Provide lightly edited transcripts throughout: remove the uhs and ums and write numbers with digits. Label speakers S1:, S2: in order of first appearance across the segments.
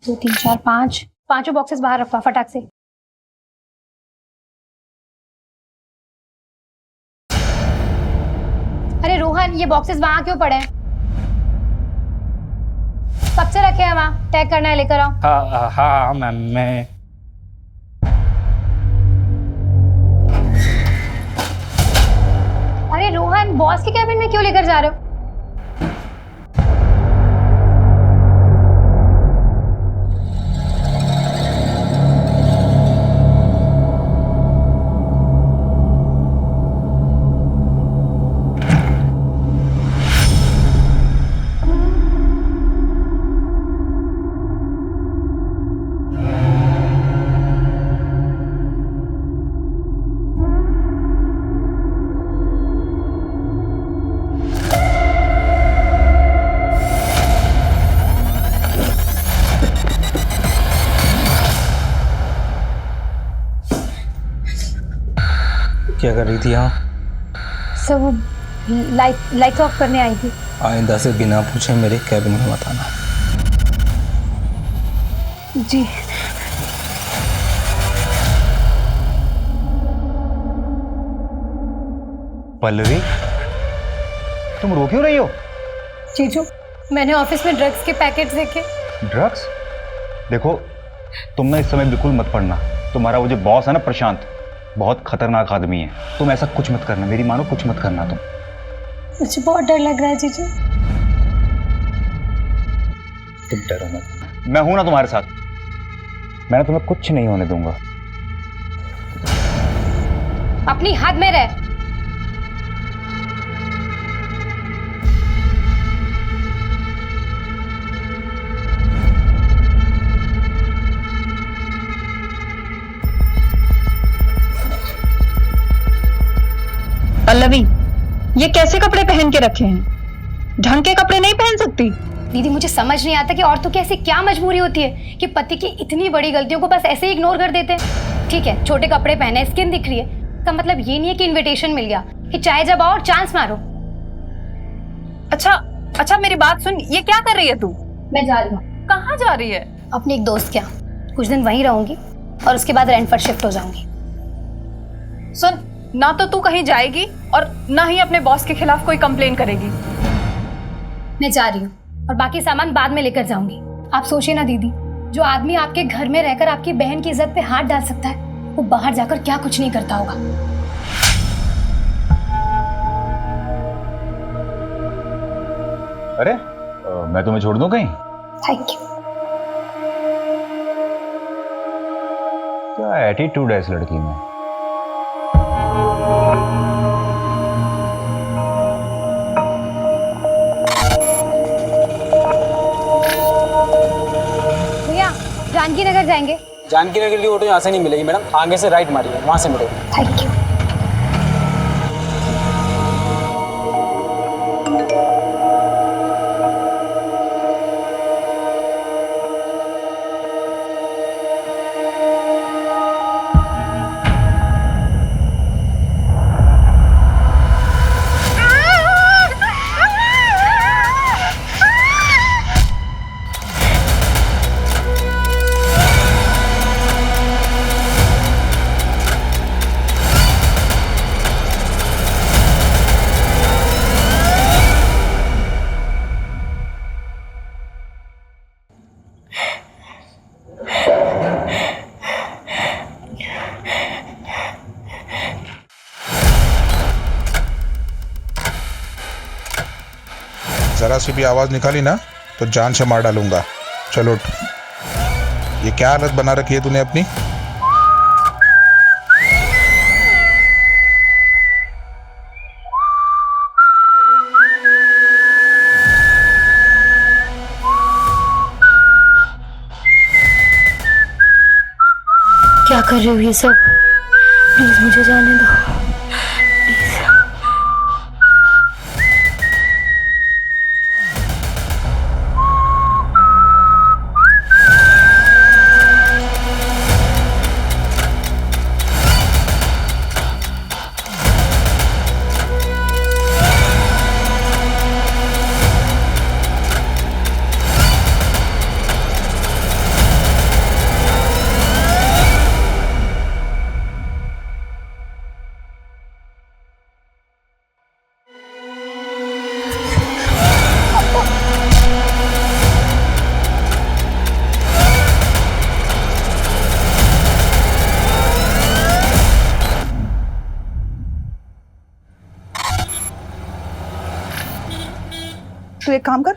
S1: 2 3 4 5 पांचों बॉक्सेस बाहर रखवा फटाक से। अरे रोहन, ये बॉक्सेस वहां क्यों पड़े हैं? कब से रखे हैं वहां? टैग करना है, लेकर आओ।
S2: हाँ हाँ मैम, मैं
S1: अरे रोहन, बॉस के कैबिन में क्यों लेकर जा रहे हो?
S2: क्या कर रही थी यहाँ?
S1: सब वो लाइट्स ऑफ करने आई थी।
S2: आइंदा से बिना पूछे मेरे कैबिन में मत आना।
S1: जी।
S3: पल्लवी, तुम रो क्यों रही हो?
S1: जीजू, मैंने ऑफिस में ड्रग्स के पैकेट देखे।
S3: ड्रग्स? देखो, तुम ना इस समय बिल्कुल मत पढ़ना। तुम्हारा वो जो बॉस है ना प्रशांत, बहुत खतरनाक आदमी है। तुम ऐसा कुछ मत करना, मेरी मानो, कुछ मत करना तुम।
S1: मुझे बहुत डर लग रहा है जीजू।
S3: तुम डरो मत, मैं हूं ना तुम्हारे साथ। मैं तुम्हें कुछ नहीं होने दूंगा।
S1: अपनी हद में रह।
S4: पल्लवी, ये कैसे कपड़े पहन के रखे हैं? ढंग के कपड़े नहीं पहन सकती?
S1: दीदी, मुझे समझ नहीं आता कि औरतों की ऐसी क्या मजबूरी होती है कि पति की इतनी बड़ी गलतियों को बस ऐसे ही इग्नोर कर देते हैं। ठीक है, छोटे कपड़े पहने, स्किन दिख रही है, इसका मतलब ये नहीं है कि इनविटेशन मिल गया कि चाहे जब आओ और चांस मारो।
S4: अच्छा मेरी बात सुन, ये क्या कर रही है तू?
S1: मैं जा रही हूँ।
S4: कहाँ जा रही है?
S1: अपने एक दोस्त के यहाँ कुछ दिन वहीं रहूंगी और उसके बाद रेंट पर शिफ्ट हो जाऊंगी।
S4: सुन, ना तो तू कहीं जाएगी और ना ही अपने बॉस के खिलाफ कोई कंप्लेन करेगी।
S1: मैं जा रही हूँ और बाकी सामान बाद में लेकर जाऊंगी। आप सोचिए ना दीदी, जो आदमी आपके घर में रहकर आपकी बहन की इज्जत पे हाथ डाल सकता है, वो बाहर जाकर क्या कुछ नहीं करता होगा।
S3: अरे मैं तुम्हें छोड़ दूं कहीं?
S1: Thank you.
S3: क्या एटीट्यूड है इस लड़की में।
S1: भैया, जानकी नगर जाएंगे?
S5: जानकी नगर की ऑटो यहाँ से नहीं मिलेगी मैडम, आगे से राइट मारिए, वहाँ से मिलेगी।
S1: Thank you.
S6: जरा सी भी आवाज निकाली ना तो जान से मार डालूंगा। चलो उठ। ये क्या हालत बना रखी है तूने अपनी?
S1: क्या कर रही हो ये सब? प्लीज मुझे जाने दो, प्लीज।
S7: तू एक काम कर,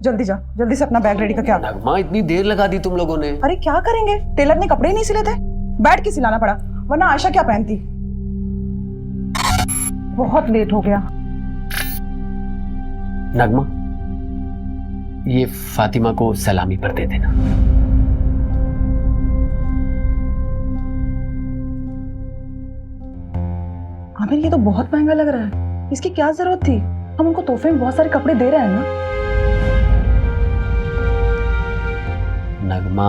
S7: जल्दी जा, जल्दी से अपना बैग रेडी करके आ।
S8: नगमा इतनी देर लगा दी तुम लोगों ने।
S7: अरे क्या करेंगे, टेलर ने कपड़े ही नहीं सिले थे, बैठ के सिलाना पड़ा, वरना आयशा क्या पहनती। बहुत लेट हो गया।
S8: नगमा, ये फातिमा को सलामी पर दे देना।
S7: आमिर ये तो बहुत महंगा लग रहा है, इसकी क्या जरूरत थी? हम उनको तोहफे में बहुत सारे कपड़े दे रहे हैं ना।
S8: नगमा,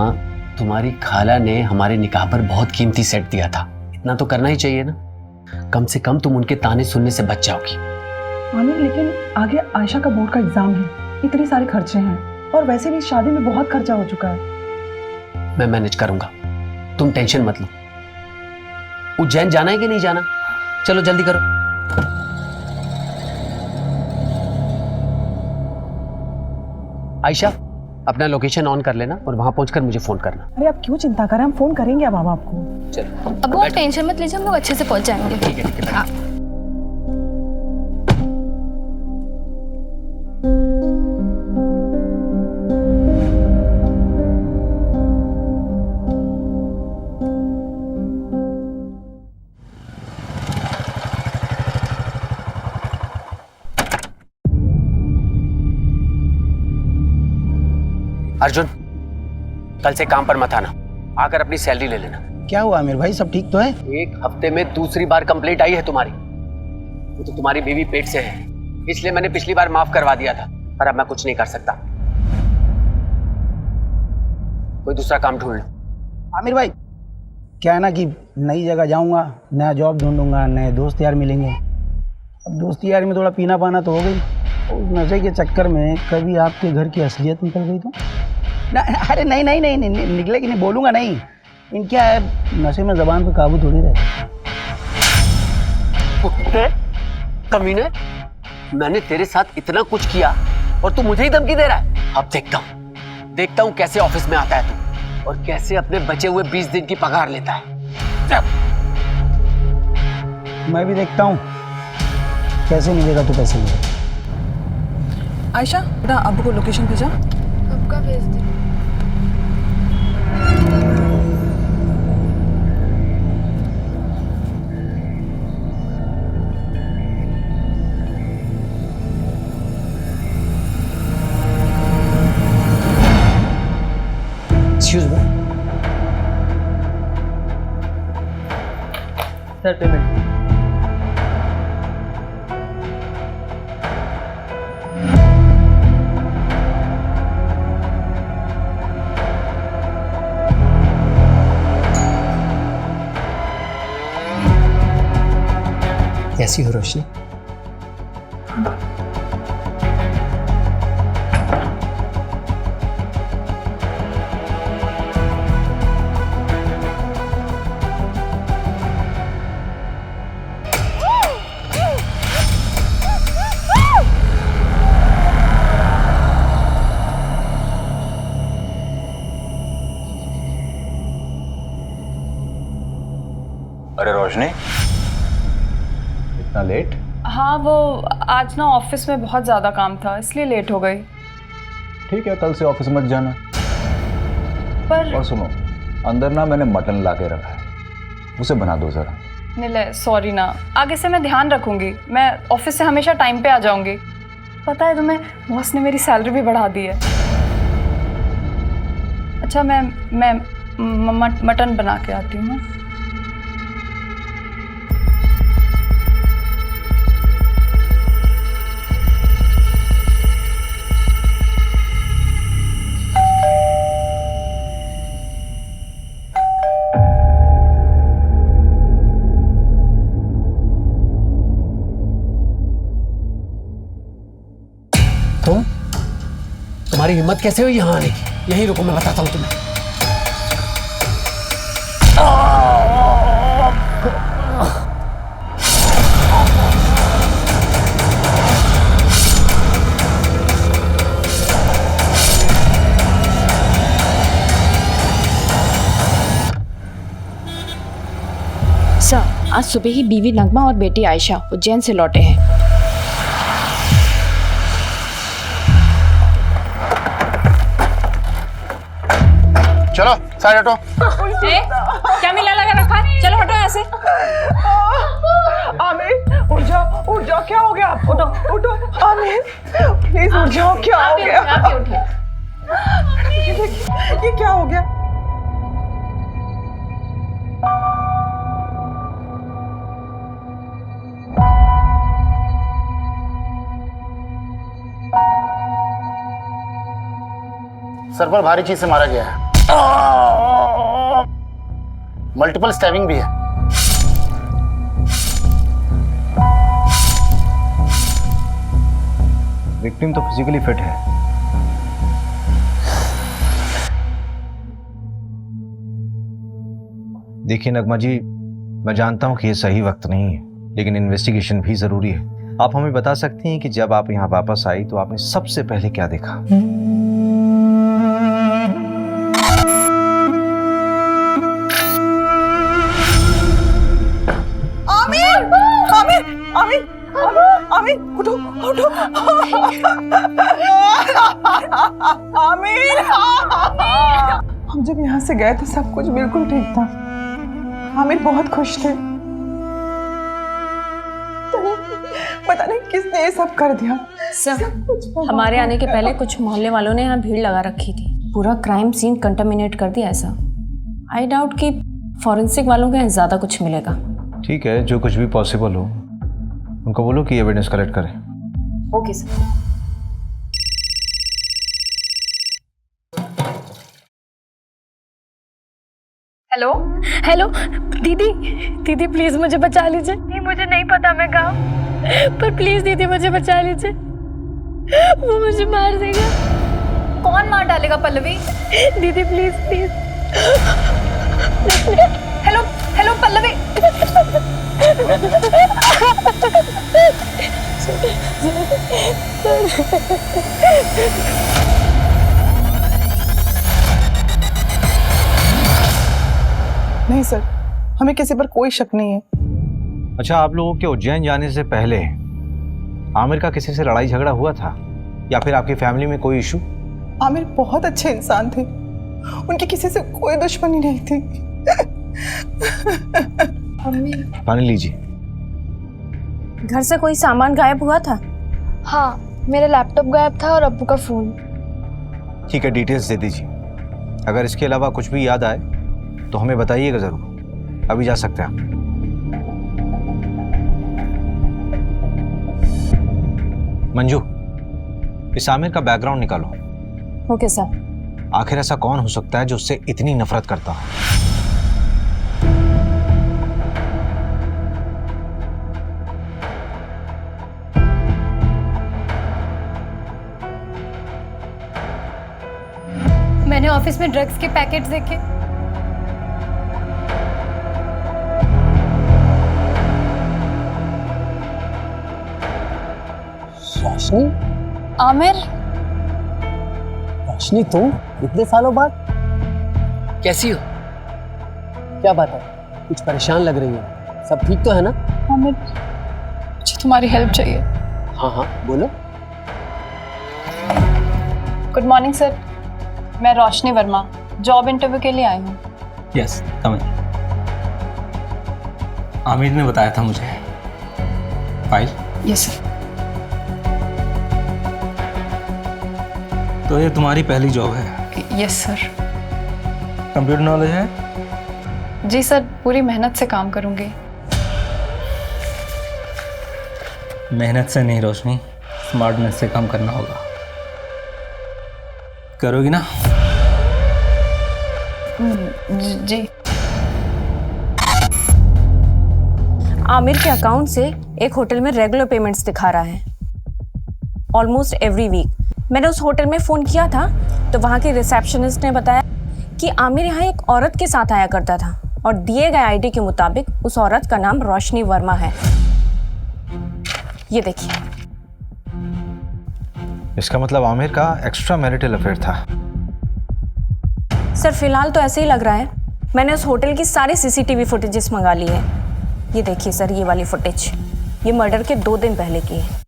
S8: तुम्हारी खाला ने हमारे निकाह पर बहुत कीमती सेट दिया था, इतना तो करना ही चाहिए ना। कम से कम तुम उनके ताने सुनने से बच जाओगी।
S7: आमिर लेकिन आगे आयशा का बोर्ड का एग्जाम है, इतने सारे खर्चे हैं, और वैसे भी शादी में बहुत खर्चा हो चुका है।
S8: मैं मैनेज करूंगा, तुम टेंशन मत लो। उज्जैन जाना है कि नहीं जाना? चलो जल्दी करो। आयशा, अपना लोकेशन ऑन कर लेना और वहां पहुंचकर मुझे फोन करना।
S7: अरे आप क्यों चिंता करें, हम फोन करेंगे अब आपको।
S8: चलो
S1: अब आप टेंशन मत लीजिए, हम लोग अच्छे से पहुंच जाएंगे।
S8: ठीक है, ठीक है।
S1: हाँ।
S8: अर्जुन, कल से काम पर मत आना, आकर अपनी सैलरी ले लेना।
S9: क्या हुआ आमिर भाई, सब ठीक तो है?
S8: एक हफ्ते में दूसरी बार कंप्लेंट आई है तुम्हारी। वो तो तुम्हारी बीवी पेट से है, इसलिए मैंने पिछली बार माफ करवा दिया था, पर अब मैं कुछ नहीं कर सकता। कोई दूसरा काम ढूंढ लो।
S9: आमिर भाई, क्या है ना कि नई जगह जाऊंगा, नया जॉब ढूंढूंगा, नए दोस्त यार मिलेंगे। अब दोस्ती यार में थोड़ा पीना पाना तो हो गई, उस नशे के चक्कर में कभी आपके घर की असलियत निकल गई तो ना। अरे नहीं नहीं नहीं, नहीं निकलेगी नहीं, बोलूँगा नहीं। इन क्या है, नशे में ज़बान पे काबू थोड़ी रहता।
S8: कुत्ते, कमीने, मैंने तेरे साथ इतना कुछ किया और तू मुझे ही धमकी दे रहा है। अब देखता हूँ कैसे ऑफिस में आता है तू, और कैसे अपने बचे हुए 20 दिन की पगार लेता है।
S9: मैं भी देखता हूँ कैसे मिलेगा तो पैसे मिलेगा।
S7: आयशा, बेटा अब्बू को लोकेशन भेजा।
S1: कब का भेज दे?
S8: Excuse me sir, payment. कैसी हो रोशनी?
S3: अरे रोशनी, इतना लेट?
S4: हाँ, वो आज ना ऑफिस में बहुत ज़्यादा काम था, इसलिए लेट हो गई।
S3: ठीक है, कल से ऑफिस मत जाना।
S4: पर
S3: और सुनो, अंदर ना मैंने मटन ला के रखा है, उसे बना दो जरा।
S4: निलय, सॉरी ना, आगे से मैं ध्यान रखूंगी। मैं ऑफिस से हमेशा टाइम पे आ जाऊंगी। पता है तुम्हें, बॉस ने मेरी सैलरी भी बढ़ा दी है। अच्छा, मैं मटन बना के आती हूँ।
S8: तुम्हारी हिम्मत कैसे हुई यहाँ आने की? यहीं रुको, मैं बताता हूँ तुम्हें।
S10: सर, आज सुबह ही बीवी नगमा और बेटी आयशा उज्जैन से लौटे हैं।
S6: चलो साइड हटो।
S10: क्या मिला लगा रखा है? चलो हटो यहाँ से।
S7: आमिर उठ जाओ, क्या हो गया आपको? उठो आमिर, प्लीज उठ जाओ, क्या हो गया? ये देखिए, ये क्या हो गया?
S11: सर पर भारी चीज से मारा गया है, मल्टीपल स्टैबिंग भी है।
S3: विक्टिम तो फिजिकली फिट है।
S12: देखिए नगमा जी, मैं जानता हूं कि ये सही वक्त नहीं है, लेकिन इन्वेस्टिगेशन भी जरूरी है। आप हमें बता सकती हैं कि जब आप यहाँ वापस आई तो आपने सबसे पहले क्या देखा?
S7: आमिर आमिर आमिर आमिर उठो उठो आमिर। हम जब यहाँ से गए थे सब कुछ बिल्कुल ठीक था, आमिर बहुत खुश थे। पता नहीं किसने ये सब कर दिया।
S10: सर, हमारे आने के पहले कुछ मोहल्ले वालों ने यहाँ भीड़ लगा रखी थी, पूरा क्राइम सीन कंटामिनेट कर दिया। ऐसा आई डाउट कि फॉरेंसिक वालों के यहाँ ज़्यादा कुछ मिलेगा।
S12: ठीक है, जो कुछ भी पॉसिबल हो उनको बोलो कि एविडेंस कलेक्ट करें।
S10: Okay sir.
S4: हेलो
S1: हेलो दीदी प्लीज मुझे बचा लीजिए। नहीं मुझे नहीं पता मैं कहाँ, पर प्लीज दीदी मुझे बचा लीजिए, वो मुझे मार देगा।
S4: कौन मार डालेगा पल्लवी?
S1: दीदी प्लीज प्लीज।
S4: हेलो पल्लवी।
S7: नहीं सर, हमें किसी पर कोई शक नहीं है।
S12: अच्छा, आप लोगों के उज्जैन जाने से पहले आमिर का किसी से लड़ाई झगड़ा हुआ था या फिर आपकी फैमिली में कोई इशू?
S7: आमिर बहुत अच्छे इंसान थे, उनकी किसी से कोई दुश्मनी नहीं थी।
S12: पानी लीजिए।
S10: घर से कोई सामान गायब हुआ था?
S1: हाँ, मेरा लैपटॉप गायब था और अब्बू का फोन।
S12: ठीक है, डिटेल्स दे दीजिए। अगर इसके अलावा कुछ भी याद आए तो हमें बताइएगा जरूर। अभी जा सकते हैं आप। मंजू, इस आमिर का बैकग्राउंड निकालो।
S10: Okay sir.
S12: आखिर ऐसा कौन हो सकता है जो उससे इतनी नफरत करता हो?
S1: मैंने ऑफिस में ड्रग्स के पैकेट्स देखे।
S8: रोशनी?
S10: आमिर?
S8: रोशनी तुम इतने सालों बाद कैसी हो? क्या बात है, कुछ परेशान लग रही हो। सब ठीक तो है ना?
S4: आमिर, मुझे तुम्हारी हेल्प चाहिए।
S8: हाँ बोलो।
S4: गुड मॉर्निंग सर, मैं रोशनी वर्मा जॉब इंटरव्यू के लिए आई हूँ।
S2: यस कम इन। आमिर ने बताया था मुझे। फाइल?
S4: Yes sir.
S2: तो ये तुम्हारी पहली जॉब है?
S4: Yes sir.
S2: कंप्यूटर नॉलेज है?
S4: जी सर, पूरी मेहनत से काम करूँगी।
S2: मेहनत से नहीं रोशनी, स्मार्टनेस से काम करना होगा। करोगी ना?
S4: जी।
S10: आमिर के अकाउंट से एक होटल में रेगुलर पेमेंट्स दिखा रहा है, ऑलमोस्ट एवरी वीक। मैंने उस होटल में फ़ोन किया था तो वहाँ के रिसेप्शनिस्ट ने बताया कि आमिर यहाँ एक औरत के साथ आया करता था और दिए गए आईडी के मुताबिक उस औरत का नाम रोशनी वर्मा है। ये देखिए।
S12: इसका मतलब आमिर का एक्स्ट्रा मैरिटल अफेयर था।
S10: सर फिलहाल तो ऐसे ही लग रहा है। मैंने उस होटल की सारी सीसीटीवी फुटेजेस मंगा ली है। ये देखिए सर, ये वाली फुटेज, ये मर्डर के 2 दिन पहले की है।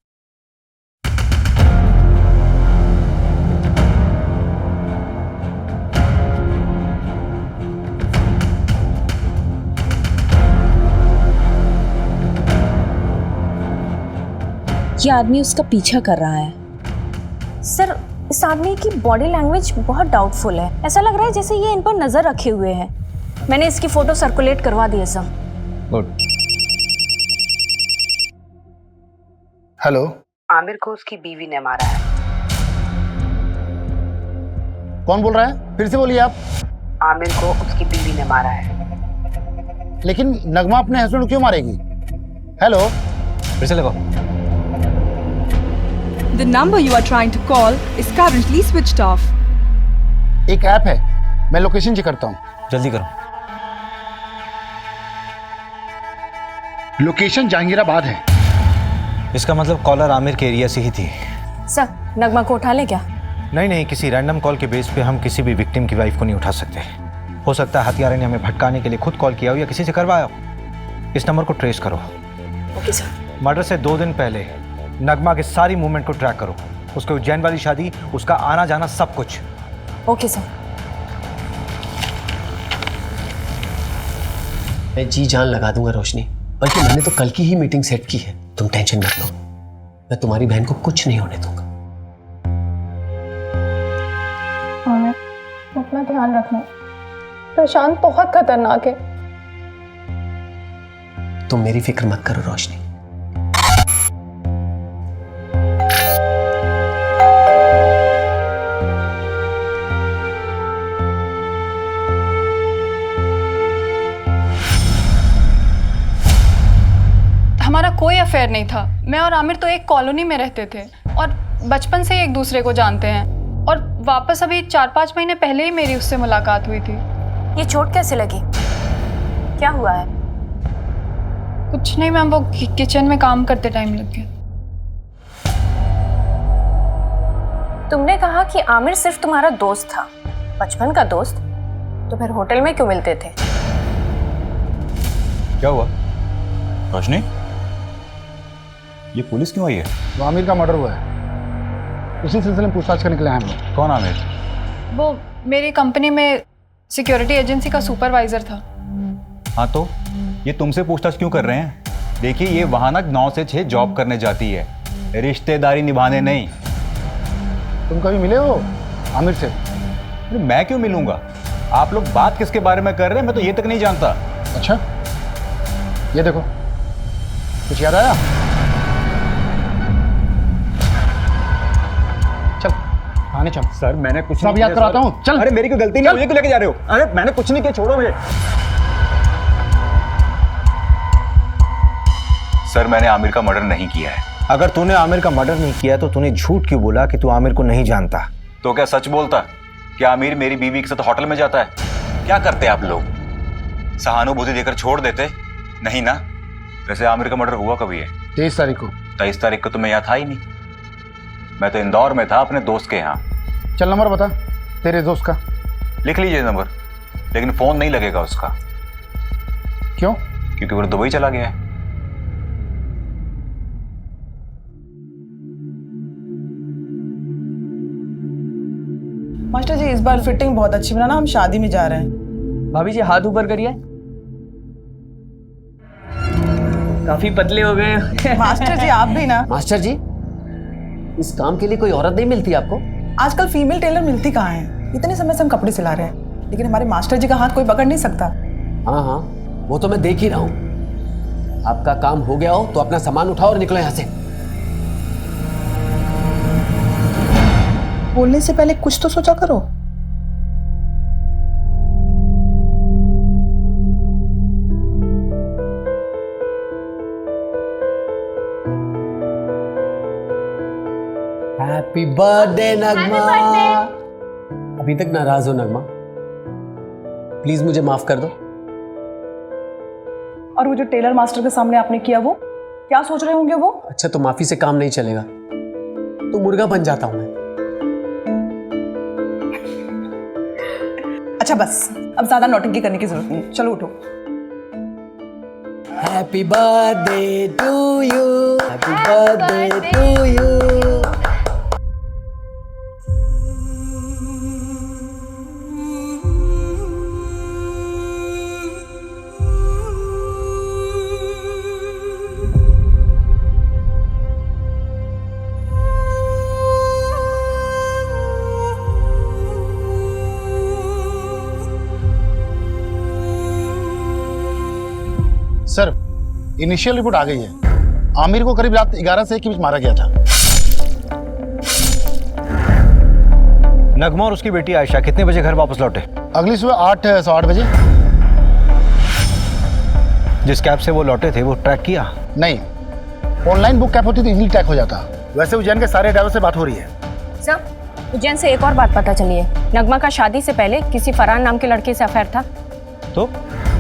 S10: ये आदमी उसका पीछा कर रहा है। सर, इस आदमी की बॉडी लैंग्वेज बहुत डाउटफुल है। ऐसा लग रहा है जैसे ये इन पर नजर रखे हुए है। मैंने इसकी फोटो सर्कुलेट करवा दी है सर।
S12: गुड।
S11: हेलो,
S8: आमिर को उसकी बीवी ने मारा है।
S11: कौन बोल रहा है? फिर से बोलिए आप।
S8: आमिर को उसकी बीवी ने मारा है।
S11: लेकिन नगमा अपने हस्बैंड को क्यों मारेगी? हेलो,
S2: फिर से लगाओ।
S13: The number you are trying to call is currently switched off.
S11: एक ऐप है, मैं लोकेशन चेक करता हूँ।
S2: जल्दी करो।
S11: लोकेशन जहांगीराबाद है।
S12: इसका मतलब कॉलर आमिर के एरिया से ही थी।
S10: सर, नगमा को उठा ले क्या?
S12: नहीं, किसी रैंडम कॉल के बेस पे हम किसी भी विक्टिम की वाइफ को नहीं उठा सकते। हो सकता है हत्यारे ने हमें भटकाने के लिए खुद कॉल किया हो या किसी से करवाया हो। इस नंबर को ट्रेस करो।
S10: Okay sir.
S12: मर्डर से 2 दिन पहले नगमा के सारी मूवमेंट को ट्रैक करो। उसके उज्जैन वाली शादी, उसका आना जाना, सब कुछ।
S10: Okay sir.
S8: मैं जी जान लगा दूंगा रोशनी, बल्कि मैंने तो कल की ही मीटिंग सेट की है। तुम टेंशन मत लो, मैं तुम्हारी बहन को कुछ नहीं होने दूंगा।
S4: अपना ध्यान रखना, प्रशांत बहुत खतरनाक है।
S8: तुम मेरी फिक्र मत करो रोशनी।
S4: हमारा कोई अफेयर नहीं था। मैं और आमिर तो एक कॉलोनी में रहते थे और बचपन से ही एक दूसरे को जानते हैं। और वापस अभी 4-5 महीने पहले ही मेरी उससे मुलाकात हुई थी।
S10: ये चोट कैसे लगी? क्या हुआ है?
S4: कुछ नहीं मैम, वो किचन में काम करते टाइम लग गया।
S10: तुमने कहा कि आमिर सिर्फ तुम्हारा दोस्त था, बचपन का दोस्त, तो फिर होटल में क्यों मिलते थे?
S3: क्या हुआ रोशनी? ये पुलिस क्यों आई है?
S11: वो आमिर का मर्डर हुआ है, उसी सिलसिले में पूछताछ करने के लिए आए हम लोग।
S3: कौन आमिर?
S4: वो मेरी कंपनी में सिक्योरिटी एजेंसी का सुपरवाइजर था।
S3: हाँ तो ये तुमसे पूछताछ क्यों कर रहे हैं? देखिए, ये वहां ना 9 से 6 जॉब करने जाती है, रिश्तेदारी निभाने नहीं।
S11: तुम कभी मिले हो आमिर से?
S3: अरे मैं क्यों मिलूंगा? आप लोग बात किसके बारे में कर रहे हैं, मैं तो ये तक नहीं जानता।
S11: अच्छा, ये देखो, कुछ याद आया? चल आने चल।
S3: सर मैंने कुछ
S11: सब याद कराता हूँ, चल।
S3: अरे मेरी कोई गलती नहीं, मुझे क्यों लेके जा रहे हो? अरे मैंने कुछ नहीं किया, छोड़ो मुझे। सर मैंने आमिर का मर्डर नहीं किया है।
S12: अगर तूने आमिर का मर्डर नहीं किया तो तूने झूठ क्यों बोला कि तू आमिर को नहीं जानता?
S3: तो क्या सच बोलता? क्या आमिर मेरी बीवी के साथ होटल में जाता है? क्या करते आप लोग? सहानुभूति देकर छोड़ देते? नहीं ना। वैसे आमिर का मर्डर हुआ कभी है?
S11: 23 तारीख को।
S3: 23 तारीख को तो मैं यहाँ था ही नहीं, मैं तो इंदौर में था अपने दोस्त के यहाँ।
S11: चल नंबर बता तेरे दोस्त का।
S3: लिख लीजिए नंबर, लेकिन फोन नहीं लगेगा उसका।
S11: क्यों?
S3: क्योंकि वो दुबई चला गया है।
S7: मास्टर जी, इस बार फिटिंग बहुत अच्छी बनाना, हम शादी में जा रहे हैं।
S5: भाभी जी हाथ ऊपर करिए। काफी पतले हो गए।
S7: मास्टर जी आप भी ना।
S8: मास्टर जी, इस काम के लिए कोई औरत नहीं मिलती आपको?
S7: आजकल फीमेल टेलर मिलती कहाँ है? इतने समय से हम कपड़े सिला रहे हैं, लेकिन हमारे मास्टर जी का हाथ कोई पकड़ नहीं सकता।
S8: हाँ, वो तो मैं देख ही रहा हूँ। आपका काम हो गया हो तो अपना सामान उठाओ और निकलो यहाँ से।
S7: बोलने से पहले कुछ तो सोचा करो।
S8: हैप्पी बर्थडे नगमा। अभी तक नाराज हो नगमा? प्लीज मुझे माफ कर दो।
S7: और वो जो टेलर मास्टर के सामने आपने किया, वो क्या सोच रहे होंगे वो?
S8: अच्छा, तो माफी से काम नहीं चलेगा तो मुर्गा बन जाता हूं मैं।
S7: अच्छा बस, अब ज्यादा नौटंकी करने की जरूरत नहीं है, चलो उठो।
S8: Happy birthday to you, happy birthday to you.
S11: Sir, initial report आ गई है। आमिर को करीब रात 11 से 1 के बीच मारा गया था।
S12: नगमा और उसकी बेटी आयशा कितने बजे घर वापस लौटे?
S11: अगली सुबह 8 सवा 8 बजे।
S12: जिस कैब से वो लौटे थे वो ट्रैक किया?
S11: नहीं, ऑनलाइन बुक कैब होती तो इजीली ट्रैक हो जाता। वैसे उज्जैन के सारे ड्राइवर से बात हो रही है।
S10: सर, उज्जैन से एक और बात पता चली है। नगमा का शादी से पहले किसी फरहान नाम के लड़के से अफेयर था।
S12: तो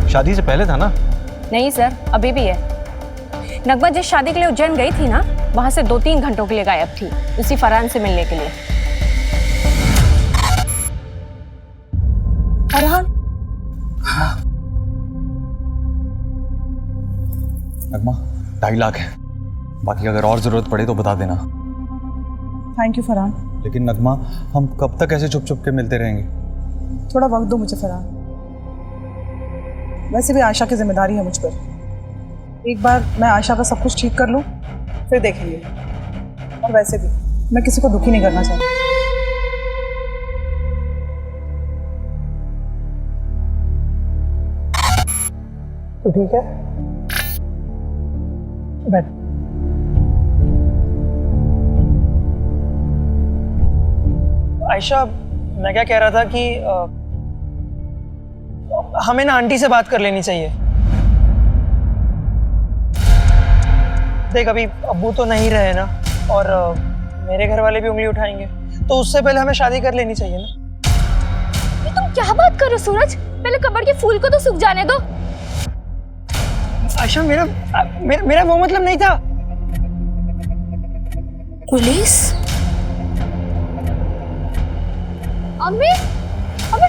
S12: शादी से पहले था ना?
S10: नहीं सर, अभी भी है। नगमा जिस शादी के लिए उज्जैन गई थी ना, वहां से 2-3 घंटों के लिए गायब थी, उसी फरहान से मिलने के लिए।
S7: फरहान?
S3: नगमा 2.5 लाख है, बाकी अगर और जरूरत पड़े तो बता देना।
S7: Thank you Farhan.
S3: लेकिन नगमा, हम कब तक ऐसे चुप चुप के मिलते रहेंगे?
S7: थोड़ा वक्त दो मुझे फरहान। वैसे भी आयशा की जिम्मेदारी है मुझ पर। एक बार मैं आयशा का सब कुछ ठीक कर लूँ, फिर देखेंगे। और वैसे भी मैं किसी को दुखी नहीं करना चाहती। तो ठीक है, बैठ।
S14: आयशा, मैं क्या कह रहा था कि हमें ना आंटी से बात कर लेनी चाहिए। देख, अभी अब्बू तो नहीं रहे ना, और मेरे घर वाले भी उंगली उठाएंगे, तो उससे पहले हमें शादी कर लेनी चाहिए ना।
S1: ये तुम क्या बात कर रहे हो सूरज? पहले कब्र के फूल को तो सूख जाने दो।
S14: आयशा, मेरा वो मतलब नहीं था।
S1: पुलिस? अम्मी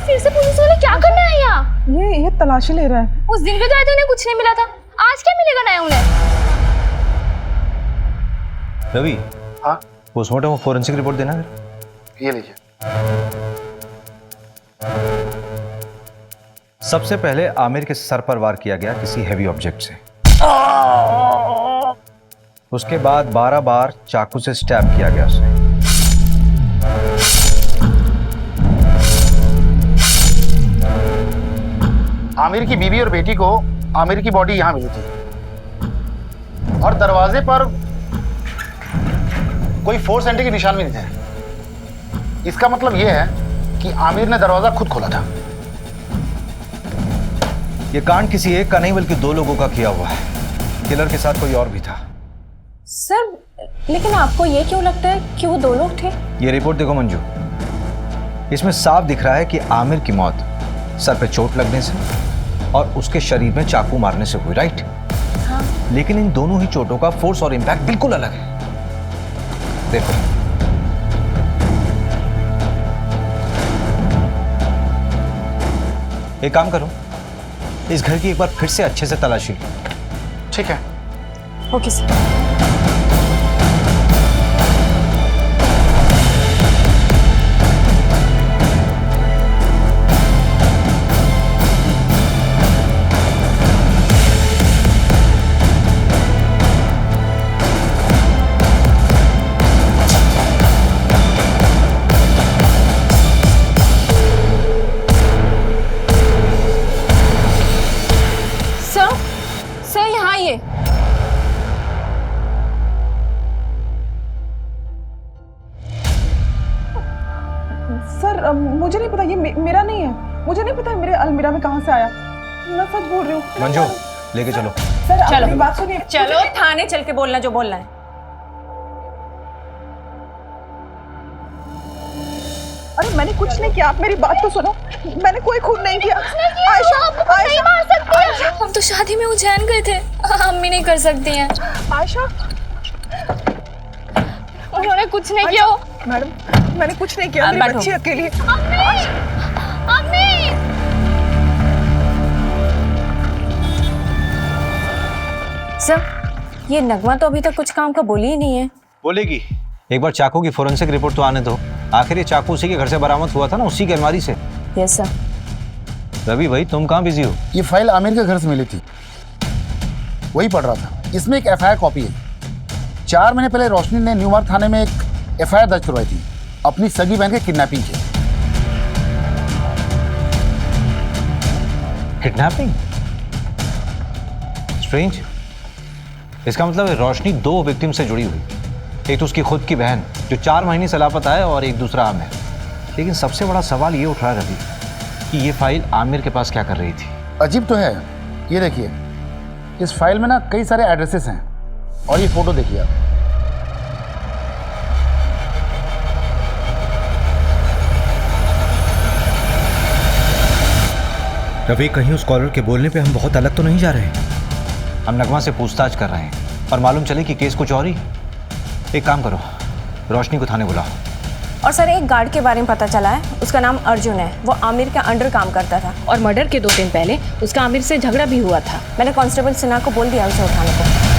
S1: फिर से पुलिस वाले क्या करने आए यहाँ?
S7: ये तलाशी ले रहा है।
S1: उस दिन भी गए थे, उन्हें कुछ नहीं मिला था। आज क्या मिलेगा नया उन्हें?
S12: रवि,
S11: हाँ,
S12: पोस्टमार्टम और फोरेंसिक रिपोर्ट देना फिर।
S11: ये लीजिए।
S12: सबसे पहले आमिर के सर पर वार किया गया किसी हैवी ऑब्जेक्ट से। उसके बाद 12 बार चाकू से स्टैब किया गया उसे।
S11: आमिर की बीवी और बेटी को आमिर की बॉडी यहां मिली थी, और दरवाजे पर कोई फोर्स एंट्री के निशान भी नहीं थे। इसका मतलब यह है कि आमिर ने दरवाजा खुद खोला था।
S12: यह कांड किसी एक का नहीं बल्कि 2 लोगों का किया हुआ है। किलर के साथ कोई और भी था।
S10: सर, लेकिन आपको ये क्यों लगता है कि वो 2 लोग थे?
S12: ये रिपोर्ट देखो मंजू, इसमें साफ दिख रहा है कि आमिर की मौत सर पे चोट लगने से और उसके शरीर में चाकू मारने से हुई, राइट?
S10: हाँ।
S12: लेकिन इन दोनों ही चोटों का फोर्स और इंपैक्ट बिल्कुल अलग है। देखो, एक काम करो, इस घर की एक बार फिर से अच्छे से तलाशी लो।
S11: ठीक है।
S10: Okay sir. सर, यहाँ आइए।
S7: सर, मुझे नहीं पता, ये मेरा नहीं है। मुझे नहीं पता मेरे अलमीरा में कहाँ से आया। मैं सच बोल रही हूँ।
S12: मंजू, लेके चलो।
S7: सर, आप
S10: चलो,
S7: मेरी बात सुनिए।
S10: चलो थाने चल के बोलना जो बोलना है।
S7: अरे मैंने कुछ नहीं किया, आप मेरी बात तो सुनो। मैंने कोई खून नहीं किया।
S1: आयशा, नहीं मार सकती है। हम तो शादी में उज्जैन गए थे, अम्मी नहीं कर सकती हैं।
S7: आयशा,
S1: उन्होंने कुछ नहीं किया।
S7: मैडम, मैंने कुछ नहीं किया। मेरी बच्ची अकेली है।
S1: अम्मी!
S10: सर, ये नगमा तो अभी तक कुछ काम का बोली ही नहीं है।
S12: बोलेगी। एक बार चाकू की फोरेंसिक रिपोर्ट तो आने दो। आखिर ये चाकू उसी के घर से बरामद हुआ था ना, उसी की अलमारी से।
S10: Yes sir.
S12: रवि भाई, तुम कहाँ बिजी हो?
S11: ये फाइल आमिर के घर से मिली थी, वही पढ़ रहा था। इसमें एक एफआईआर कॉपी है। 4 महीने पहले रोशनी ने न्यू मार्ग थाने में एक एफआईआर दर्ज करवाई थी अपनी सगी बहन के किडनैपिंग की।
S12: किडनैपिंग? स्ट्रेंज। इसका मतलब है रोशनी दो विक्टिम से जुड़ी हुई, एक तो उसकी खुद की बहन जो 4 महीने से लापता है और एक दूसरा आमिर। लेकिन सबसे बड़ा सवाल ये उठ रहा है रवि कि ये फाइल आमिर के पास क्या कर रही थी।
S11: अजीब तो है। ये देखिए, इस फाइल में ना कई सारे एड्रेसेस हैं और ये फोटो देखिए आप।
S12: रवि, कहीं उस कॉलर के बोलने पे हम बहुत अलग तो नहीं जा रहे? हम नगमा से पूछताछ कर रहे हैं और मालूम चले कि केस कुछ और ही। एक काम करो, रोशनी को थाने बुलाओ।
S10: और सर, एक गार्ड के बारे में पता चला है, उसका नाम अर्जुन है। वो आमिर के अंडर काम करता था और मर्डर के 2 दिन पहले उसका आमिर से झगड़ा भी हुआ था। मैंने कांस्टेबल सिन्हा को बोल दिया उसे उठाने को।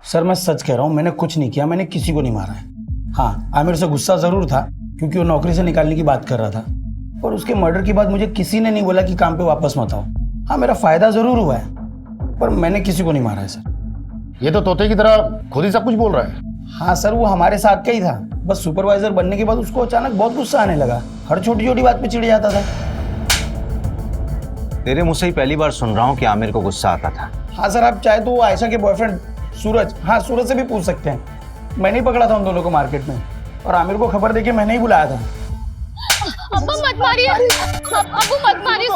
S9: सर मैं सच कह रहा हूँ, मैंने कुछ नहीं किया, मैंने किसी को नहीं मारा है। हाँ, आमिर से गुस्सा ज़रूर था क्योंकि वो नौकरी से निकालने की बात कर रहा था, पर उसके मर्डर के बाद मुझे किसी ने नहीं बोला कि काम पे वापस मत आओ। हाँ, मेरा फ़ायदा ज़रूर हुआ है, पर मैंने किसी को नहीं मारा है सर।
S11: ये तो तोते की तरह खुद ही सब कुछ बोल रहा है।
S9: हाँ सर, वो हमारे साथ का ही था, बस सुपरवाइजर बनने के बाद उसको अचानक बहुत गुस्सा आने लगा, हर छोटी छोटी बात पे चिढ़ जाता था।
S12: तेरे मुँह से ही पहली बार सुन रहा हूँ कि आमिर को गुस्सा आता था।
S9: हाँ सर, आप चाहे तो वो आयशा के बॉयफ्रेंड सूरज, हाँ सूरज से भी पूछ सकते हैं। मैंने ही पकड़ा था उन दोनों को मार्केट में और आमिर को खबर देके मैंने ही बुलाया था।
S1: अब्बू मत मारिए, अब्बू मत मारिए।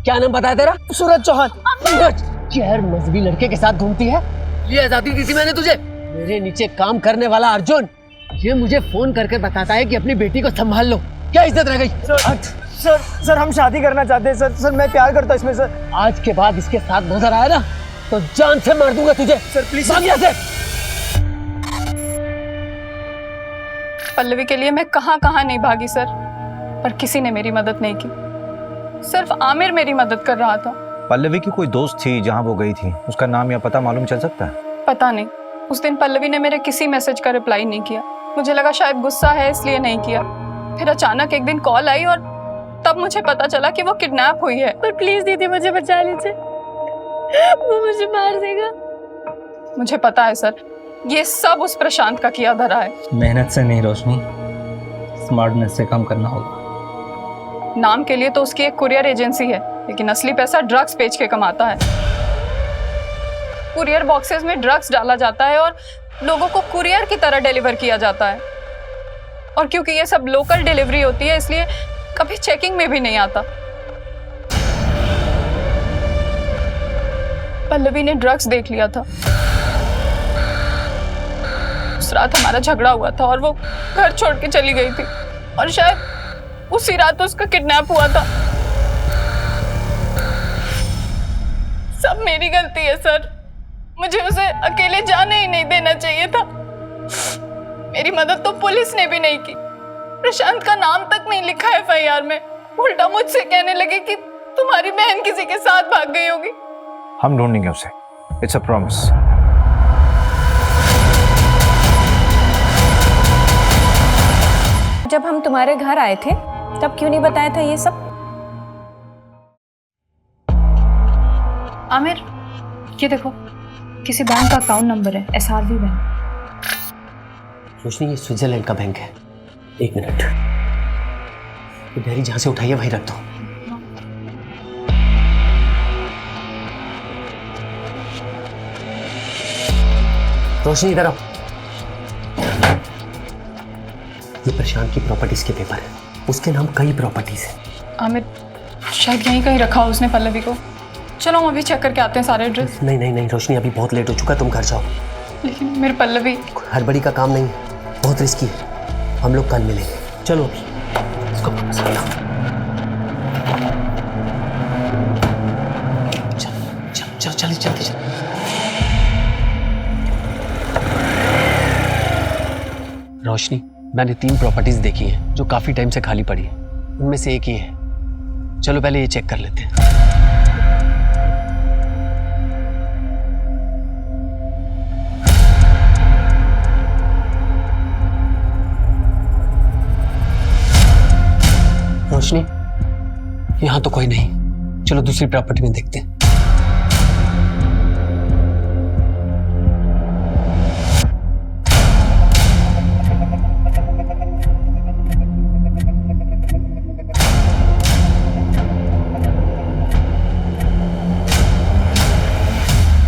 S8: क्या नाम बताया तेरा?
S14: सूरज चौहान।
S8: शहर मजहबी लड़के के साथ घूमती है, ये आजादी दी थी मैंने तुझे। मेरे नीचे काम करने वाला अर्जुन ये मुझे फोन करके बताता है कि अपनी बेटी को संभाल लो। क्या इज्जत रह गई?
S14: सर हम शादी करना चाहते हैं सर। सर मैं प्यार करता हूँ इसमें सर।
S8: आज के बाद इसके साथ नजर आया ना तो जान से मार दूंगा तुझे।
S14: सर प्लीज
S8: भाग यहाँ से।
S4: पल्लवी के लिए मैं कहाँ नहीं भागी सर, पर किसी ने मेरी मदद नहीं की। सिर्फ आमिर मेरी मदद कर रहा था।
S12: पल्लवी की कोई दोस्त थी जहाँ वो गई थी, उसका नाम या पता मालूम चल सकता है?
S4: पता नहीं, उस दिन पल्लवी ने मेरे किसी मैसेज का रिप्लाई नहीं किया। मुझे लगा शायद गुस्सा है इसलिए नहीं किया। फिर अचानक एक दिन कॉल आई और तब मुझे पता चला कि वो किडनैप हुई है।
S1: पर प्लीज दीदी मुझे बचा लीजिए, वो मुझे मार देगा।
S4: मुझे पता है सर, ये सब उस प्रशांत का किया धरा है।
S2: मेहनत से नहीं रोशनी, स्मार्टनेस से काम करना होगा।
S4: नाम के लिए तो उसकी एक कुरियर एजेंसी है, लेकिन असली पैसा ड्रग्स बेच के कमाता है। कुरियर बॉक्सेस में ड्रग्स डाला जाता है और लोगों को कुरियर की तरह डिलीवर किया जाता है। और क्योंकि ये सब लोकल डिलीवरी होती है इसलिए कभी चेकिंग में भी नहीं आता। पल्लवी ने ड्रग्स देख लिया था। उस रात हमारा झगड़ा हुआ था और वो घर छोड़ के चली गई थी और शायद उसी रात उसका किडनैप हुआ था। सब मेरी गलती है सर, मुझे उसे अकेले जाने ही नहीं देना चाहिए था। मेरी मदद तो पुलिस ने भी नहीं की। प्रशांत का नाम तक नहीं लिखा एफआईआर में, उल्टा मुझसे कहने लगे कि तुम्हारी बहन किसी के साथ भाग गई होगी।
S12: हम ढूंढेंगे उसे, इट्स अ प्रॉमिस।
S10: जब हम तुम्हारे घर आए थे तब क्यों नहीं बताया था ये सब?
S4: आमिर, ये देखो, किसी बैंक का अकाउंट नंबर है, एसआरवी बैंक।
S8: रोशनी, ये स्विट्जरलैंड का बैंक है। 1 मिनट, ये डायरी जहां से उठाई है वहीं रख दो। रोशनी इधर आओ। ये प्रशांत की प्रॉपर्टीज के पेपर है, उसके नाम कई प्रॉपर्टीज है।
S4: आमिर, शायद यहीं कहीं रखा हो उसने पल्लवी को। चलो हम अभी चेक करके आते हैं सारे एड्रेस।
S8: नहीं रोशनी, अभी बहुत लेट हो चुका, तुम घर जाओ।
S4: लेकिन मेरी पल्लवी।
S8: हड़बड़ी का काम नहीं है, बहुत रिस्की है। हम लोग कल मिलेंगे। चलो अभी इसको वापस रखो। चल जल्दी चल। रोशनी, मैंने 3 प्रॉपर्टीज देखी हैं जो काफी टाइम से खाली पड़ी है। उनमें से एक ही है। चलो पहले ये चेक कर लेते हैं। रोशनी, यहाँ तो कोई नहीं, चलो दूसरी प्रॉपर्टी में देखते हैं।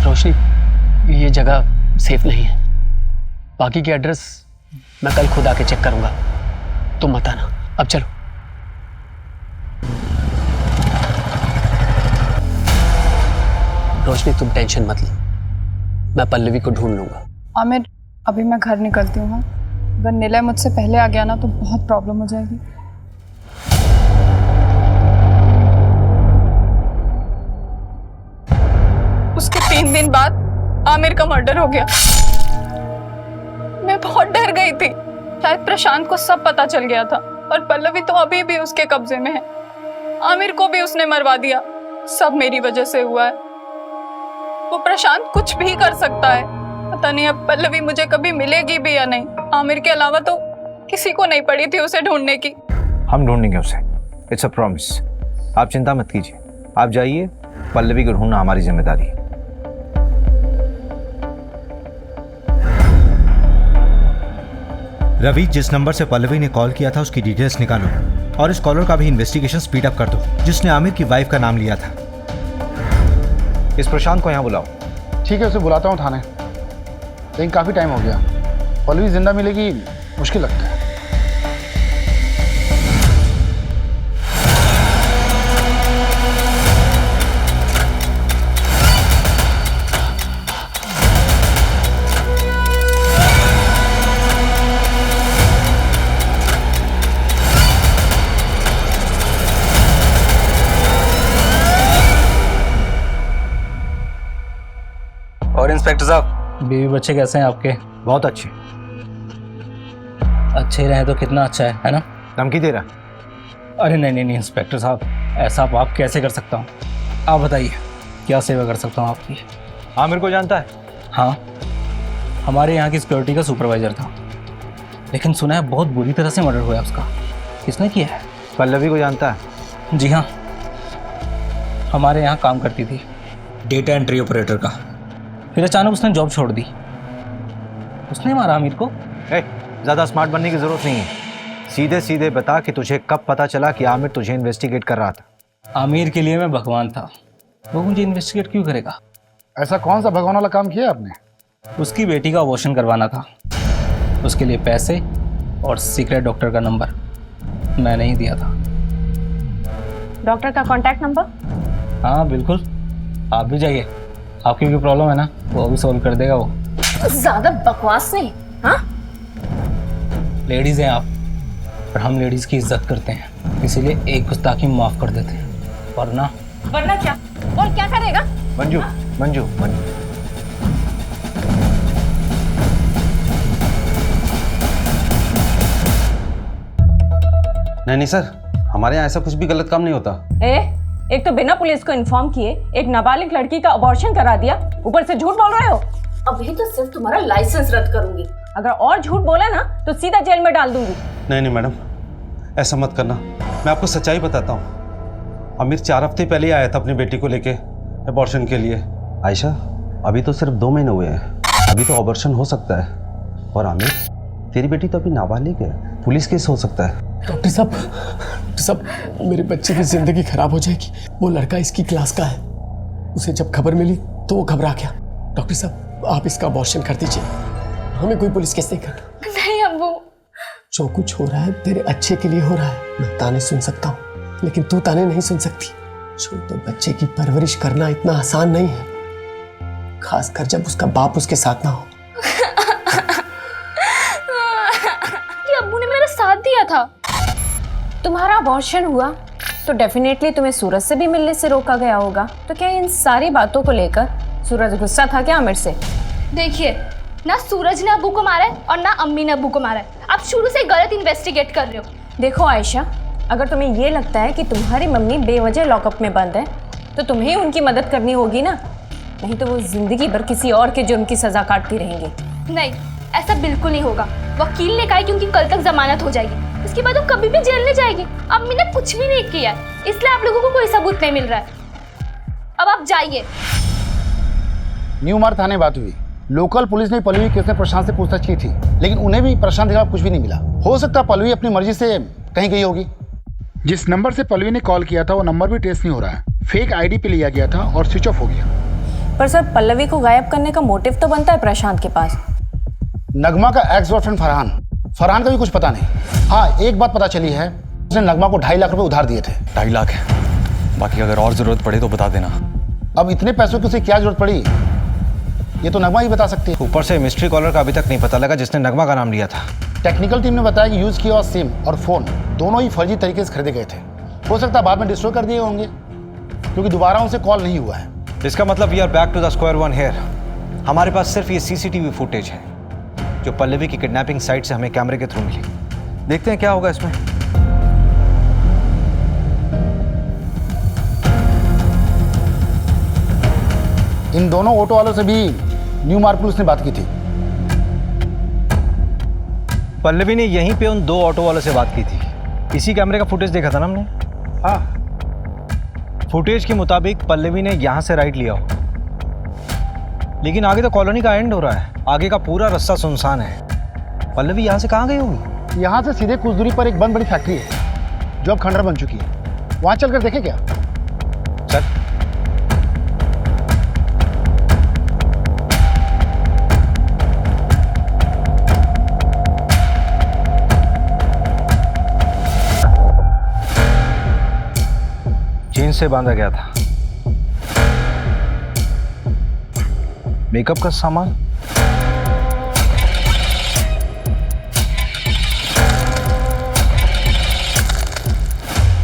S8: रोशनी, ये जगह सेफ नहीं है। बाकी के एड्रेस मैं कल खुद आके चेक करूंगा, तुम मत आना। अब चलो। रोशनी, तुम टेंशन मत लो, मैं पल्लवी को ढूंढ लूंगा।
S13: आमिर, अभी मैं घर निकलती हूँ। हाँ, अगर निलय मुझसे पहले आ गया ना तो बहुत प्रॉब्लम हो जाएगी।
S4: उसके 3 दिन बाद आमिर का मर्डर हो गया। मैं बहुत डर गई थी, शायद प्रशांत को सब पता चल गया था, और पल्लवी तो अभी भी उसके कब्जे में है। आमिर को भी उसने मरवा दिया, सब मेरी वजह से हुआ है। वो प्रशांत कुछ भी कर सकता है, पता नहीं अब पल्लवी मुझे कभी मिलेगी भी या नहीं। आमिर के अलावा तो किसी को नहीं पड़ी थी उसे ढूंढने की।
S12: हम ढूंढेंगे उसे, इट्स अ प्रॉमिस। आप चिंता मत कीजिए, आप जाइए, पल्लवी को ढूंढना हमारी जिम्मेदारी है।
S15: रवि, जिस नंबर से पल्लवी ने कॉल किया था उसकी डिटेल्स निकालो और इस कॉलर का भी इन्वेस्टिगेशन स्पीड अप कर दो, जिसने आमिर की वाइफ का नाम लिया था।
S12: इस प्रशांत को यहाँ बुलाओ।
S11: ठीक है, उसे बुलाता हूँ थाने, लेकिन काफ़ी टाइम हो गया। पल्लवी जिंदा मिलेगी मुश्किल लगता है।
S2: और इंस्पेक्टर साहब, बीवी बच्चे कैसे हैं आपके?
S12: बहुत अच्छे।
S2: अच्छे रहे तो कितना अच्छा है ना?
S12: धमकी दे रहा?
S2: अरे नहीं नहीं इंस्पेक्टर साहब, ऐसा आप कैसे कर सकता हूँ? आप बताइए क्या सेवा कर सकता हूँ आपकी?
S12: आमिर को जानता है?
S2: हाँ, हमारे यहाँ की सिक्योरिटी का सुपरवाइजर था, लेकिन सुना है बहुत बुरी तरह से मर्डर हुआ है उसका। किसने किया है?
S12: पल्लवी को जानता है?
S2: जी हाँ, हमारे यहाँ काम करती थी, डेटा एंट्री ऑपरेटर का। फिर अचानक उसने जॉब छोड़ दी। उसने मारा आमिर को।
S12: ज़्यादा स्मार्ट बनने की ज़रूरत नहीं है, सीधे सीधे बता कि तुझे कब पता चला कि आमिर तुझे इन्वेस्टिगेट कर रहा था।
S2: आमिर के लिए मैं भगवान था, वो मुझे इन्वेस्टिगेट क्यों करेगा?
S11: ऐसा कौन सा भगवान वाला काम किया आपने?
S2: उसकी बेटी का अबॉर्शन करवाना था, उसके लिए पैसे और सीक्रेट डॉक्टर का नंबर मैंने ही दिया था।
S10: डॉक्टर का कॉन्टैक्ट नंबर?
S2: हाँ बिल्कुल, आप भी जाइए, आपकी भी प्रॉब्लम है ना, वो भी सॉल्व कर देगा वो।
S10: ज्यादा बकवास नहीं। हाँ,
S2: लेडीज हैं आप, पर हम लेडीज की इज्जत करते हैं, इसीलिए एक गुस्ताखी माफ कर देते हैं, वरना
S10: क्या? और क्या करेगा?
S12: मंजू, मंजू, मंजू,
S16: नहीं सर, हमारे यहाँ ऐसा कुछ भी गलत काम नहीं होता।
S10: एक तो बिना पुलिस को इन्फॉर्म किए एक नाबालिग लड़की का अबॉर्शन करा दिया, ऊपर से झूठ बोल रहे हो।
S17: अभी तो सिर्फ तुम्हारा लाइसेंस रद्द करूंगी।
S10: अगर और झूठ बोला ना तो सीधा जेल में डाल दूंगी।
S16: नहीं मैडम, ऐसा मत करना, मैं आपको सच्चाई बताता हूँ। आमिर 4 हफ्ते पहले आया था अपनी बेटी को लेके अबॉर्शन के लिए। आयशा, अभी तो सिर्फ 2 महीने हुए हैं, अभी तो अबॉर्शन हो सकता है। और आमिर, तेरी बेटी तो अभी नाबालिग है, पुलिस केस हो सकता है।
S8: डॉक्टर साहब, मेरे बच्चे की जिंदगी खराब हो जाएगी। वो लड़का इसकी क्लास का है, उसे जब खबर मिली तो वो घबरा गया। डॉक्टर साहब, आप इसका अबॉर्शन कर दीजिए, हमें कोई पुलिस केस नहीं करना।
S4: नहीं अब्बू,
S8: जो कुछ हो रहा है तेरे अच्छे के लिए हो रहा है। मैं ताने सुन सकता हूँ, लेकिन तू ताने नहीं सुन सकती। छोटे बच्चे की परवरिश करना इतना आसान नहीं है, खासकर जब उसका बाप उसके साथ ना हो।
S10: अब्बू ने मेरा साथ दिया था। तुम्हारा अबॉर्शन हुआ तो डेफिनेटली तुम्हें सूरज से भी मिलने से रोका गया होगा, तो क्या इन सारी बातों को लेकर सूरज गुस्सा था क्या आमिर से?
S1: देखिए, ना सूरज ने अब्बू को मारा है और ना अम्मी ने अब्बू को मारा है। आप शुरू से गलत इन्वेस्टिगेट कर रहे हो।
S10: देखो आयशा, अगर तुम्हें ये लगता है कि तुम्हारी मम्मी बेवजह लॉकअप में बंद है तो तुम्हें उनकी मदद करनी होगी ना, नहीं तो वो जिंदगी भर किसी और के जुर्म की सजा काटती रहेंगी।
S1: नहीं, ऐसा बिल्कुल नहीं होगा। वकील ने कहा है कि उनकी कल तक जमानत हो जाएगी। उसके बाद वो कभी भी जेल नहीं जाएगी। अब मैंने कुछ भी नहीं किया, इसलिए आप लोगों को कोई सबूत नहीं मिल रहा है। अब आप जाइए।
S11: न्यू मार्ग थाने बात हुई। लोकल पुलिस ने पल्लवी केस में प्रशांत से पूछताछ की थी, लेकिन उन्हें भी प्रशांत के खिलाफ कुछ भी नहीं मिला। हो सकता है पल्लवी अपनी मर्जी से कहीं गई होगी। जिस नंबर से पल्लवी ने कॉल किया था वो नंबर भी ट्रेस नहीं हो रहा है। फेक आईडी पे लिया गया था और स्विच ऑफ हो गया।
S10: पर सर, पल्लवी को गायब करने का मोटिव तो बनता है प्रशांत के पास।
S11: नगमा का एक्स बॉयफ्रेंड फरहान का भी कुछ पता नहीं। हाँ, एक बात पता चली है, उसने नगमा को 2.5 लाख रुपए उधार दिए थे।
S3: 2.5 लाख है, बाकी अगर और जरूरत पड़े तो बता देना।
S11: अब इतने पैसों की उसे क्या जरूरत पड़ी, ये तो नगमा ही बता सकती है।
S12: ऊपर से मिस्ट्री कॉलर का अभी तक नहीं पता लगा जिसने नगमा का नाम लिया था।
S11: टेक्निकल टीम ने बताया कि यूज किया हुआ सिम और फोन दोनों ही फर्जी तरीके से खरीदे गए थे। हो सकता है बाद में डिस्ट्रॉय कर दिए होंगे, क्योंकि दोबारा उनसे कॉल नहीं हुआ है।
S12: इसका मतलब we are back to the square one here. हमारे पास सिर्फ ये सीसीटीवी फुटेज है जो पल्लवी की किडनैपिंग साइट से हमें कैमरे के थ्रू मिली। देखते हैं क्या होगा इसमें।
S11: इन दोनों ऑटो वालों से भी न्यू मार्ग पुलिस ने बात की थी।
S12: पल्लवी ने यहीं पे उन 2 ऑटो वालों से बात की थी। इसी कैमरे का फुटेज देखा था ना हमने।
S11: हाँ,
S12: फुटेज के मुताबिक पल्लवी ने यहाँ से राइट लिया हो, लेकिन आगे तो कॉलोनी का एंड हो रहा है। आगे का पूरा रास्ता सुनसान है। पल्लवी यहाँ से कहाँ गई होगी?
S11: यहाँ से सीधे कुछ दूरी पर एक बहुत बड़ी फैक्ट्री है जो अब खंडर बन चुकी है। वहाँ चलकर देखें क्या?
S12: चल। चेन से बांधा गया था। मेकअप का सामान,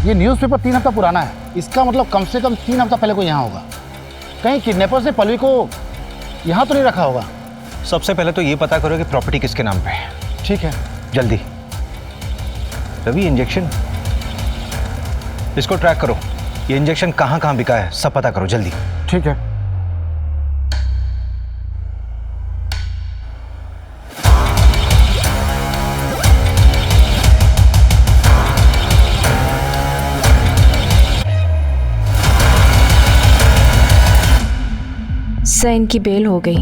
S11: ये न्यूज़पेपर 3 हफ्ता पुराना है। इसका मतलब कम से कम 3 हफ्ता पहले कोई यहाँ होगा। कहीं किडनैपर्स ने पल्लवी को यहाँ तो नहीं रखा होगा।
S12: सबसे पहले तो ये पता करो कि प्रॉपर्टी किसके नाम पे है।
S11: ठीक है,
S12: जल्दी। रवि, इंजेक्शन, इसको ट्रैक करो। ये इंजेक्शन कहाँ कहाँ बिका है सब पता करो जल्दी।
S11: ठीक है।
S10: सर, इनकी बेल हो गई।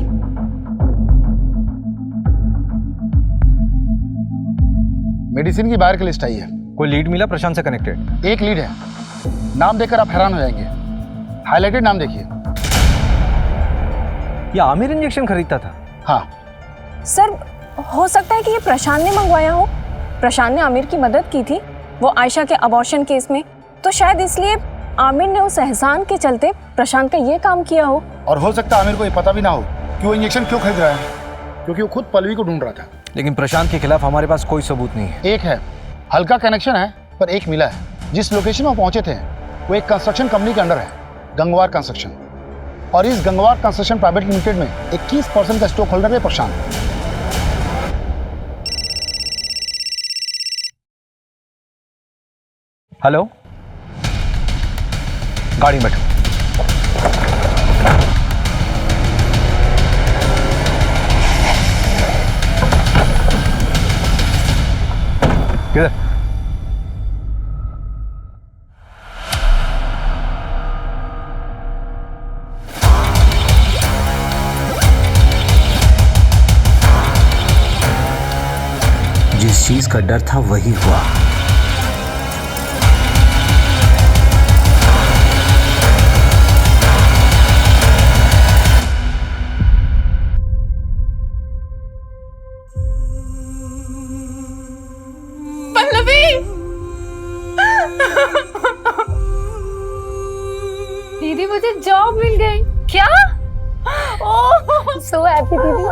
S11: मेडिसिन की बाहर की लिस्ट आई है।
S12: कोई लीड मिला प्रशांत से कनेक्टेड?
S11: एक लीड है, नाम देखकर आप हैरान हो जाएंगे। हाईलाइटेड नाम देखिए।
S12: ये आमिर इंजेक्शन खरीदता था?
S11: हाँ।
S10: सर, हो सकता है कि ये प्रशांत ने मंगवाया हो। प्रशांत ने आमिर की मदद की थी वो आयशा के अबॉर्शन केस में, तो शायद इसलिए आमिर ने उस एहसान के चलते प्रशांत का ये काम किया हो।
S11: और हो सकता है आमिर को ये पता भी ना हो कि वो इंजेक्शन क्यों खरीद रहा है, क्योंकि वो खुद पल्लवी को ढूंढ रहा था।
S12: लेकिन प्रशांत के खिलाफ हमारे पास कोई सबूत नहीं है।
S11: एक है, हल्का कनेक्शन है, पर एक मिला है। जिस लोकेशन में पहुंचे थे वो एक कंस्ट्रक्शन कंपनी के अंडर है, गंगवार कंस्ट्रक्शन। और इस गंगवार कंस्ट्रक्शन प्राइवेट लिमिटेड में 21% का स्टॉक होल्डर है प्रशांत।
S12: हेलो, गाड़ी में बैठो। किधर?
S15: जिस चीज का डर था वही हुआ।
S1: दीदी, मुझे जॉब मिल गई। क्या? ओह, सो हैप्पी दीदी।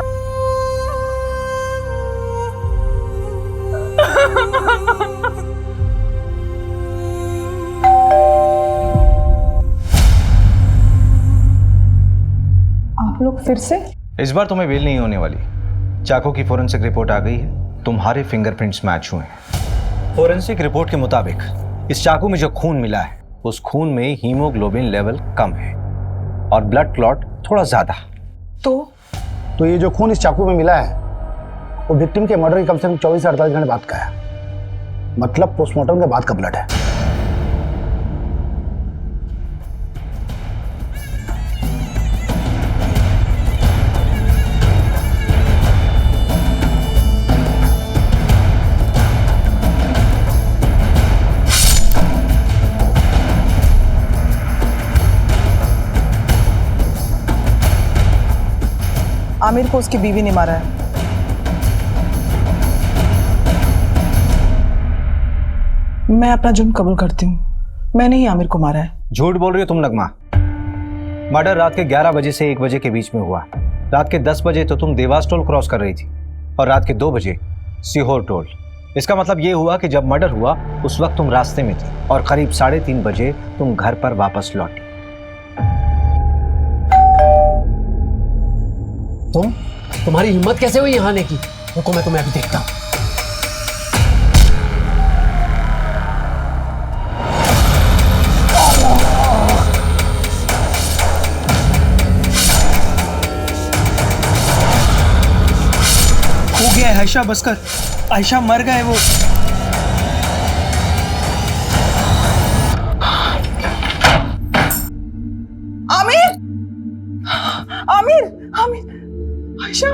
S7: आप लोग फिर से?
S12: इस बार तुम्हें बेल नहीं होने वाली। चाकू की फोरेंसिक रिपोर्ट आ गई है, तुम्हारे फिंगरप्रिंट्स मैच हुए हैं। फोरेंसिक रिपोर्ट के मुताबिक इस चाकू में जो खून मिला है उस खून में हीमोग्लोबिन लेवल कम है और ब्लड क्लॉट थोड़ा ज्यादा।
S11: तो ये जो खून इस चाकू में मिला है वो विक्टिम के मर्डर के कम से कम 24 से 48 घंटे बाद का है। मतलब पोस्टमार्टम के बाद का ब्लड है।
S7: आमिर को उसकी बीवी ने मारा है। मैं अपना जुर्म कबूल करती हूँ, मैंने ही आमिर को मारा है।
S12: झूठ बोल रही हो तुम नगमा। मर्डर रात के 11 बजे से 1 बजे के बीच में हुआ। रात के 10 बजे तो तुम देवास टोल क्रॉस कर रही थी और रात के 2 बजे सीहोर टोल। इसका मतलब ये हुआ कि जब मर्डर हुआ उस वक्त तुम रास्ते में थी और करीब 3:30 बजे तुम घर पर वापस लौटी।
S8: तुम्हारी हिम्मत कैसे हुई यहाँ आने की? रुको मैं तुम्हें अभी देखता हूँ।
S14: हो गया है आयशा, बस कर। आयशा मर गए वो।
S7: आमिर, आमिर, आमिर, आयशा,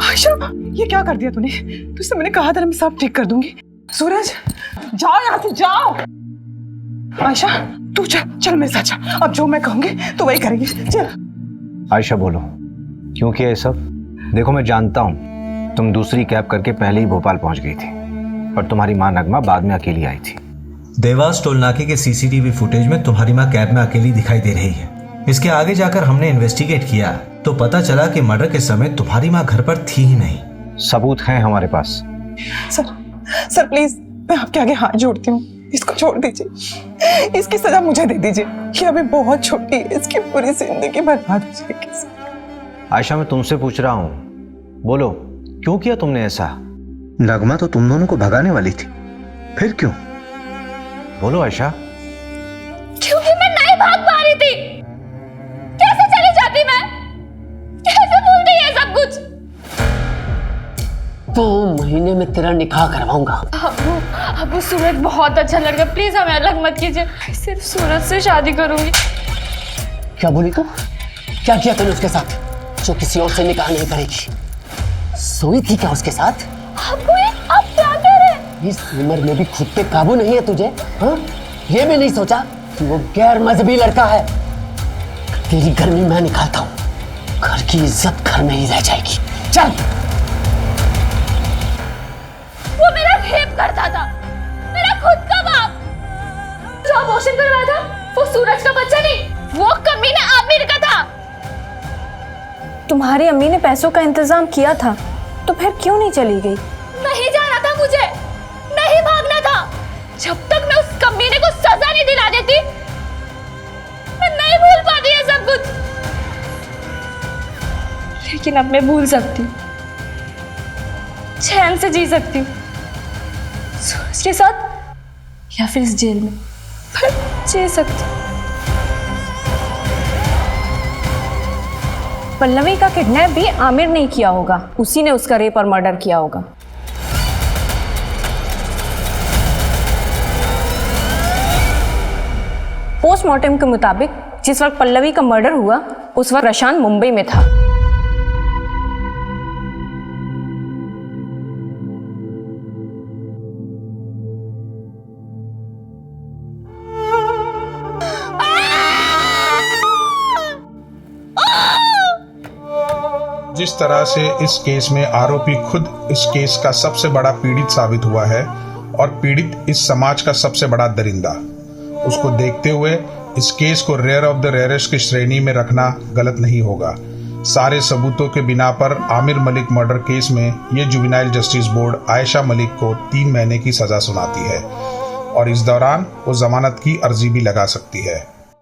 S7: आयशा, ये क्या कर दिया तूने? तुझसे मैंने कहा था ना मैं सब ठीक कर दूंगी। सूरज, जाओ यहाँ से, जाओ। आयशा, तू चल, चल मेरे साथ चल। अब जो मैं कहूंगी तो वही करेंगे, चल।
S12: आयशा बोलो, क्यों किया ये सब? देखो मैं जानता हूँ तुम दूसरी कैब करके पहले ही भोपाल पहुंच गई थी और तुम्हारी माँ नगमा बाद में अकेली आई थी।
S15: देवास टोल नाके के सीसीटीवी फुटेज में तुम्हारी माँ कैब में अकेली दिखाई दे रही है। इसके आगे जाकर हमने इन्वेस्टिगेट किया तो पता चला कि मर्डर के समय तुम्हारी माँ घर पर थी ही नहीं।
S12: सबूत हैं हमारे पास।
S7: सर, सर प्लीज, मैं आपके आगे हाथ जोड़ती हूँ, इसको छोड़ दीजिए। इसकी सजा मुझे दे दीजिए। ये अभी बहुत छोटी है, इसकी पूरी जिंदगी बर्बाद हो जाएगी।
S12: आयशा मैं तुमसे पूछ रहा हूँ, बोलो क्यों किया तुमने ऐसा?
S15: नगमा तो तुम दोनों को भगाने वाली थी, फिर क्यों?
S12: बोलो आयशा।
S4: क्योंकि मैं नहीं भाग पा रही थी। कैसे चली जाती मैं? कैसे भूलती है सब कुछ?
S8: 2 महीने में तेरा निकाह करवाऊंगा।
S4: अबू सूरज बहुत अच्छा लड़का, प्लीज हमें अलग मत कीजिए। सिर्फ सूरज से शादी करूंगी।
S8: क्या बोली तू? क्या किया तूने उसके साथ जो किसी और से निकाह नहीं करेगी? सोई थी क्या उसके साथ?
S4: आप क्या कह रहे हैं?
S8: इस उम्र में भी खुद पे काबू नहीं है तुझे? हाँ? ये भी नहीं सोचा कि वो गैर मजहबी लड़का है? तेरी गर्मी मैं निकालता हूँ, घर की इज्जत घर में ही रह जाएगी। चल।
S4: वो मेरा रेप करता था, मेरा खुद का बाप। जो अबॉर्शन करवाया था वो सूरज का बच्चा नहीं, वो कमीना आमिर का था।
S10: तुम्हारी अम्मी ने पैसों का इंतजाम किया था तो फिर क्यों नहीं चली गई?
S4: नहीं जाना था मुझे, नहीं भागना था। जब तक मैं उस कमीने को सजा नहीं दिला देती मैं नहीं भूल पाती है सब कुछ। लेकिन अब मैं भूल सकती हूँ, चैन से जी सकती हूँ, सूरज के साथ या फिर इस जेल में, पर जी सकती हूँ।
S10: पल्लवी का किडनैप भी आमिर ने किया होगा, उसी ने उसका रेप और मर्डर किया होगा। पोस्टमार्टम के मुताबिक जिस वक्त पल्लवी का मर्डर हुआ उस वक्त प्रशांत मुंबई में था।
S6: जिस तरह से इस केस में आरोपी खुद इस केस का सबसे बड़ा पीड़ित साबित हुआ है और पीड़ित इस समाज का सबसे बड़ा दरिंदा, उसको देखते हुए इस केस को रेयर ऑफ द रेयरेस्ट की श्रेणी में रखना गलत नहीं होगा। सारे सबूतों के बिना पर आमिर मलिक मर्डर केस में ये juvenile justice board Ayesha Malik को 3 महीने की सजा सुनाती है और इस दौरान वो जमानत की अर्जी भी लगा सकती है।